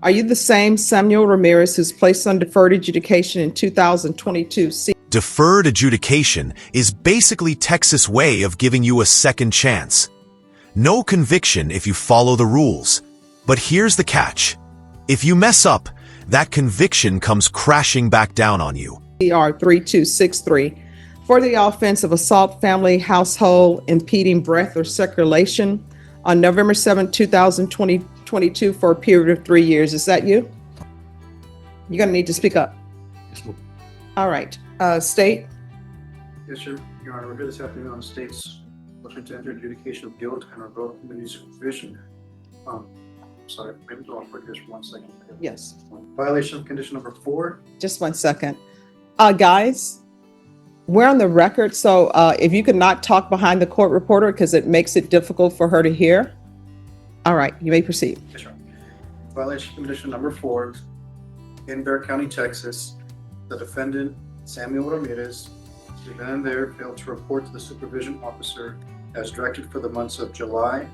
Are you the same Samuel Ramirez who's placed on deferred adjudication in 2022? Deferred adjudication is basically Texas' way of giving you a second chance. No conviction if you follow the rules. But here's the catch. If you mess up, that conviction comes crashing back down on you. CR 3263 for the offense of assault family household impeding breath or circulation on November 7, 2022 for a period of 3 years. Is that you? You're going to need to speak up. Yes, ma'am. All right. State. Yes, sir. Your Honor, we're here this afternoon on the state's motion to enter adjudication of guilt and revoke community supervision. Sorry, maybe go on for just 1 second. Yes. Violation of condition number 4. Just 1 second. Guys, we're on the record, so if you could not talk behind the court reporter because it makes it difficult for her to hear. All right, you may proceed. Yes, sir. Violation of condition number 4. In Bexar County, Texas, the defendant, Samuel Ramirez, the then and there failed to report to the supervision officer as directed for the months of July,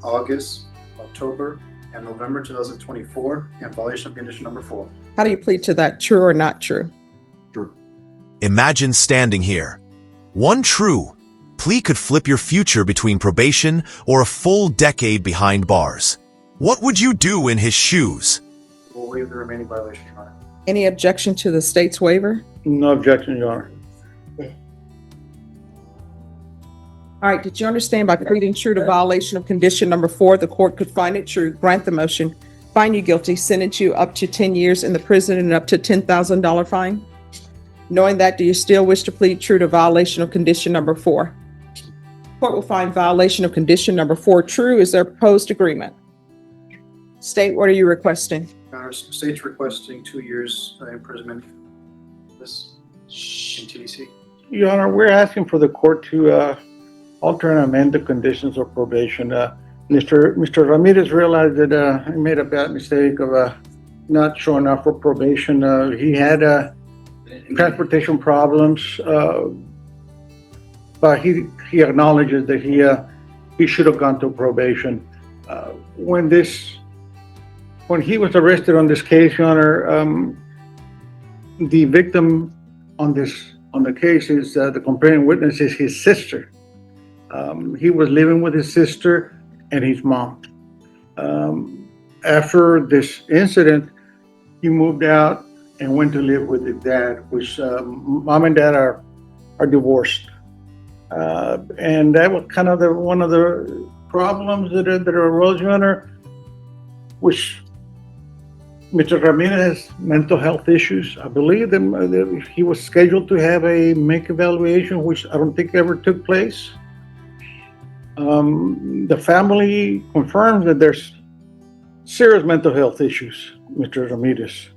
August, October, and November 2024, and violation of condition number 4. How do you plead to that? True or not true? True. Imagine standing here. One true plea could flip your future between probation or a full decade behind bars. What would you do in his shoes? We'll waive the remaining violation, Your Honor. Any objection to the state's waiver? No objection, Your Honor. All right, did you understand by pleading true to violation of condition number 4, the court could find it true, grant the motion, find you guilty, sentence you up to 10 years in the prison and up to $10,000 fine? Knowing that, do you still wish to plead true to violation of condition number 4? Court will find violation of condition number 4 true. Is there proposed agreement? State, what are you requesting? Your Honor, state's requesting 2 years imprisonment. This in TDC. Your Honor, we're asking for the court to alter and amend the conditions of probation. Mr. Ramirez realized that he made a bad mistake of not showing up for probation. He had transportation problems, but he acknowledges that he should have gone to probation. When he was arrested on this case, Your Honor, the victim on the case is the complaining witness is his sister. He was living with his sister and his mom. After this incident, he moved out and went to live with his dad, which mom and dad are divorced. And that was kind of one of the problems that arose, Your Honor, which Mr. Ramirez has mental health issues. I believe that he was scheduled to have a MEC evaluation, which I don't think ever took place. The family confirms that there's serious mental health issues. Mr. Ramirez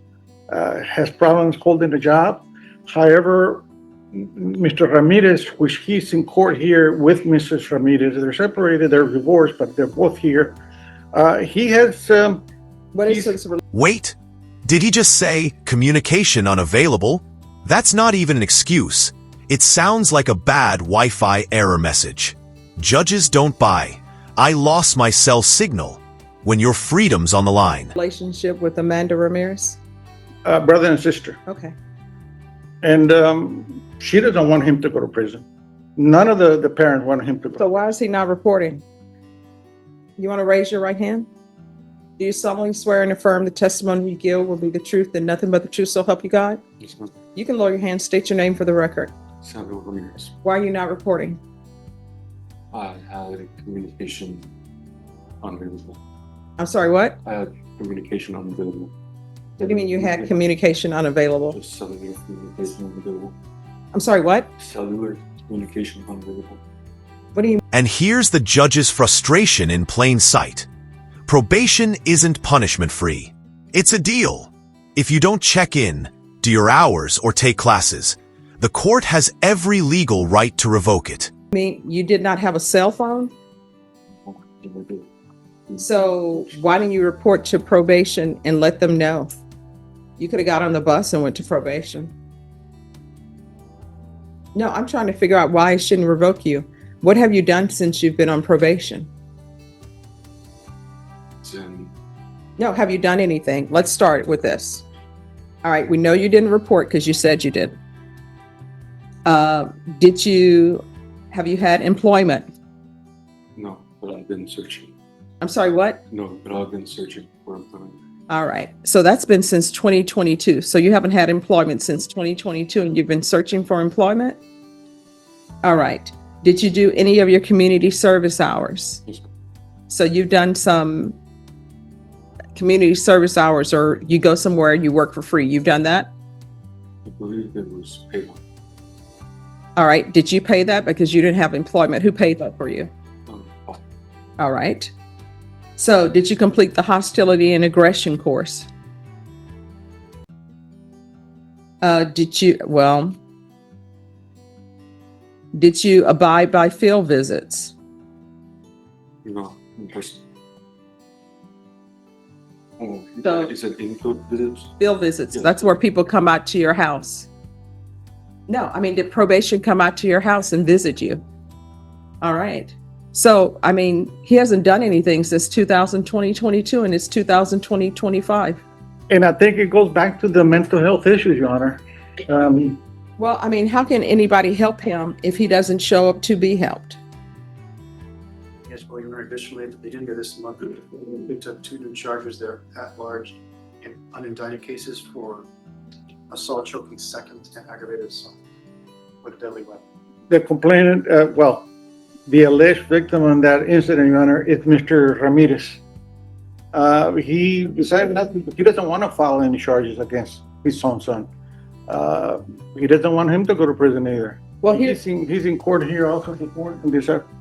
has problems holding a job. However, Mr. Ramirez, which he's in court here with Mrs. Ramirez, they're separated, they're divorced, but they're both here. He has What is his Wait, did he just say communication unavailable? That's not even an excuse. It sounds like a bad Wi-Fi error message. Judges don't buy. I lost my cell signal when your freedom's on the line. relationship with Amanda Ramirez? brother and sister. Okay. And she doesn't want him to go to prison. None of the parents want him to go. So why is he not reporting? You want to raise your right hand? Do you solemnly swear and affirm the testimony you give will be the truth and nothing but the truth, so help you God? Yes, ma'am. You can lower your hand, state your name for the record. Samuel Ramirez. Why are you not reporting? I had communication unavailable. I'm sorry, what? I had communication unavailable. What do you mean you had communication unavailable? Just cellular communication unavailable. I'm sorry, what? Cellular communication unavailable. What do you And here's the judge's frustration in plain sight. Probation isn't punishment-free. It's a deal. If you don't check in, do your hours, or take classes, the court has every legal right to revoke it. mean? You did not have a cell phone? So why didn't you report to probation and let them know? You could have got on the bus and went to probation. No, I'm trying to figure out why I shouldn't revoke you. What have you done since you've been on probation? Then No, have you done anything? Let's start with this. All right, we know you didn't report because you said you did. Have you had employment? No, but I've been searching. I'm sorry, what? No, but I've been searching for employment. All right, so that's been since 2022. So you haven't had employment since 2022 and you've been searching for employment? All right. Did you do any of your community service hours? Yes, ma'am. So you've done some community service hours, or you go somewhere and you work for free. You've done that? I believe it was paid. All right. Did you pay that because you didn't have employment? Who paid that for you? Oh, All right. So did you complete the hostility and aggression course? Did you abide by field visits? no, in person. Oh, So- is it input visits? Field visits, Yes. that's where people come out to your house. No, I mean, did probation come out to your house and visit you? All right. So, I mean, he hasn't done anything since 2022 and it's 2025. And I think it goes back to the mental health issues, Your Honor. Well, I mean, how can anybody help him if he doesn't show up to be helped? Yes, well, Your Honor, additionally, at the beginning of this month, we picked up 2 new charges there at large in unindicted cases for assault, choking, second, and aggravated assault with a deadly weapon. The complainant, the alleged victim on that incident, Your Honor, is Mr. Ramirez. He decided he doesn't want to file any charges against his own son. He doesn't want him to go to prison either. Well, He's in court here also this morning.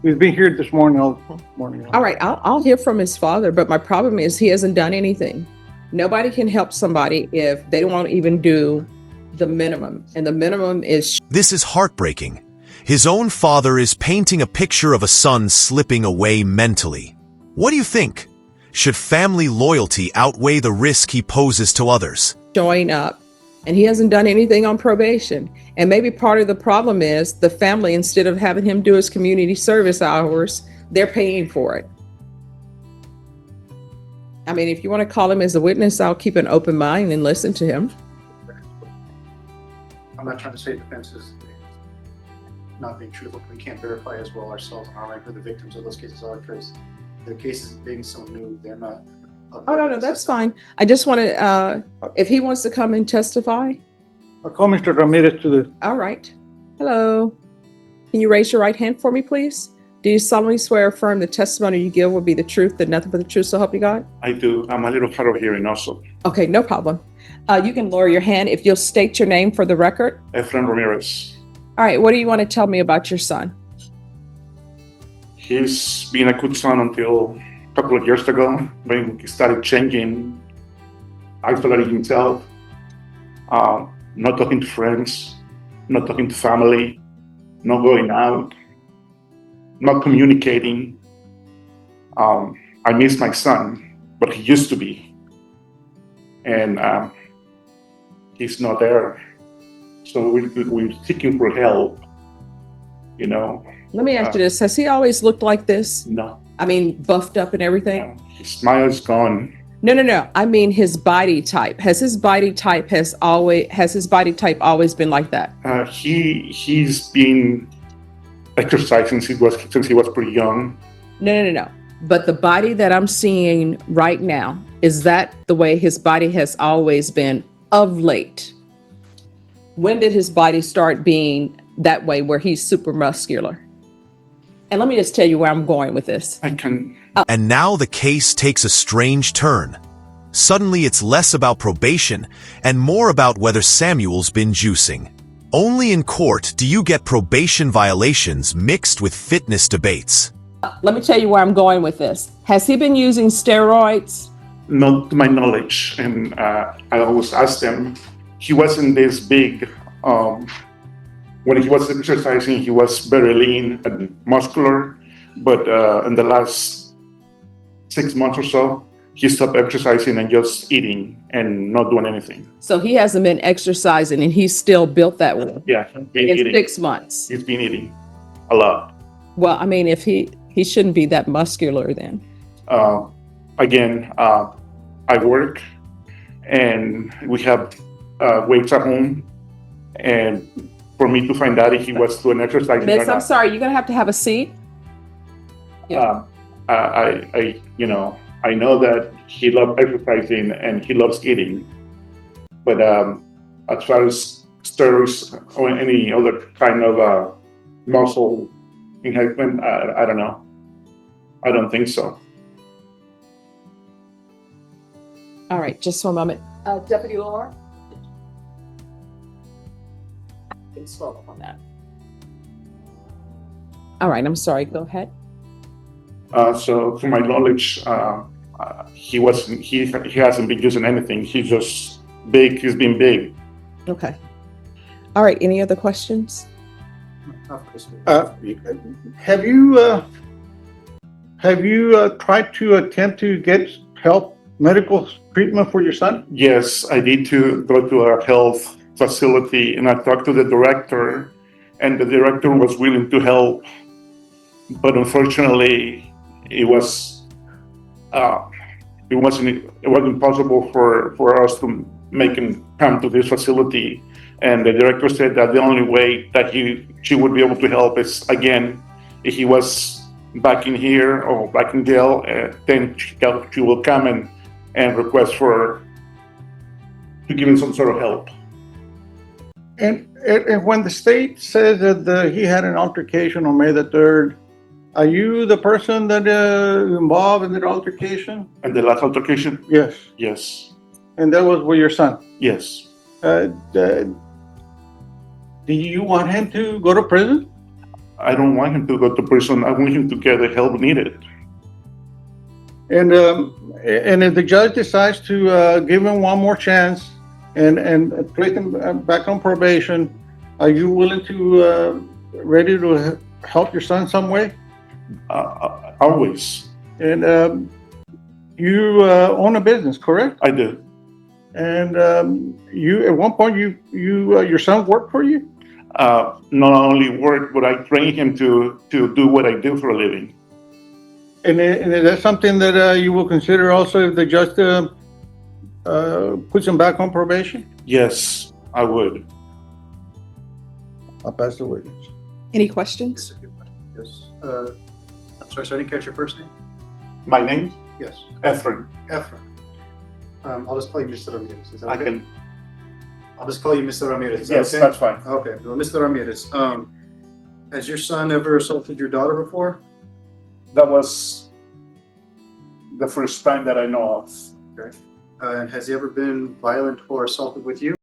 He's been here this morning, all morning. all right, I'll hear from his father, but my problem is he hasn't done anything. Nobody can help somebody if they don't even do the minimum, and the minimum is This is heartbreaking. His own father is painting a picture of a son slipping away mentally. What do you think? Should family loyalty outweigh the risk he poses to others? showing up, and he hasn't done anything on probation. And maybe part of the problem is the family, instead of having him do his community service hours, they're paying for it. I mean, if you want to call him as a witness, I'll keep an open mind and listen to him. I'm not trying to say defense is not being truthful. We can't verify as well ourselves on our end who the victims of those cases are, because the cases being so new, they're not. Oh, no, that's fine. I just want to, if he wants to come and testify, I'll call Mr. Ramirez to the, all right. Hello. Can you raise your right hand for me, please? Do you solemnly swear or affirm the testimony you give will be the truth, that nothing but the truth, so help you God? I do. I'm a little hard of hearing also. Okay, no problem. You can lower your hand if you'll state your name for the record. Efren Ramirez. All right, what do you want to tell me about your son? He's been a good son until a couple of years ago when he started changing, isolating himself, not talking to friends, not talking to family, not going out, not communicating. I miss my son, but he used to be. And he's not there. So we're seeking for help, you know. Let me ask you this. Has he always looked like this? No, I mean, buffed up and everything? his smile is gone. No. I mean, his body type. Has his body type always been like that? He's been exercising since he was pretty young. No. But the body that I'm seeing right now, is that the way his body has always been of late? When did his body start being that way where he's super muscular? And let me just tell you where I'm going with this. I can. And now the case takes a strange turn. Suddenly it's less about probation and more about whether Samuel's been juicing. Only in court do you get probation violations mixed with fitness debates. Let me tell you where I'm going with this. Has he been using steroids? Not to my knowledge, and I always asked him. He wasn't this big. When he was exercising, he was very lean and muscular. But in the last 6 months or so, he stopped exercising and just eating and not doing anything. So he hasn't been exercising and he's still built that way Yeah, he's been in eating. 6 months. He's been eating a lot. Well, I mean, if he shouldn't be that muscular then. Again, I work, and we have weights at home. And for me to find out if he was doing exercise or Miss, I'm not, sorry, you're gonna have to have a seat. I know that he loves exercising and he loves eating, but as far as steroids or any other kind of muscle enhancement, I don't know. I don't think so. All right, just one moment. Deputy Laura? Can slow up on that. All right, I'm sorry, go ahead. So to my knowledge, he hasn't been using anything. He's just big. He's been big. Okay. All right, any other questions? Have you tried to attempt to get help, medical treatment for your son? Yes, I need to go to a health facility, and I talked to the director, and the director was willing to help, but unfortunately, it wasn't possible for us to make him come to this facility. And the director said that the only way that she would be able to help is, again, if he was back in here or back in jail, then she will come and request to give him some sort of help. And when the state says that he had an altercation on May the 3rd, are you the person that involved in that altercation? And the last altercation, Yes. yes, And that was with your son. yes. Do you want him to go to prison? I don't want him to go to prison. I want him to get the help needed. And if the judge decides to give him one more chance and place him back on probation, are you willing to ready to help your son some way? Always, And you own a business, correct? I do. And you at one point your son worked for you? Not only work, but I train him to do what I do for a living. And is that something that you will consider also if the judge puts him back on probation? Yes, I would. I'll pass the witness. Any questions? Yes. I'm sorry, so I didn't catch your first name? My name, Yes. Efren. Efren. I'll just call you Mr. Ramirez. Is that I okay? can. I'll just call you Mr. Ramirez. Is that Yes, okay? that's fine. Okay, well, Mr. Ramirez, has your son ever assaulted your daughter before? That was the first time that I know of. Okay. And has he ever been violent or assaulted with you?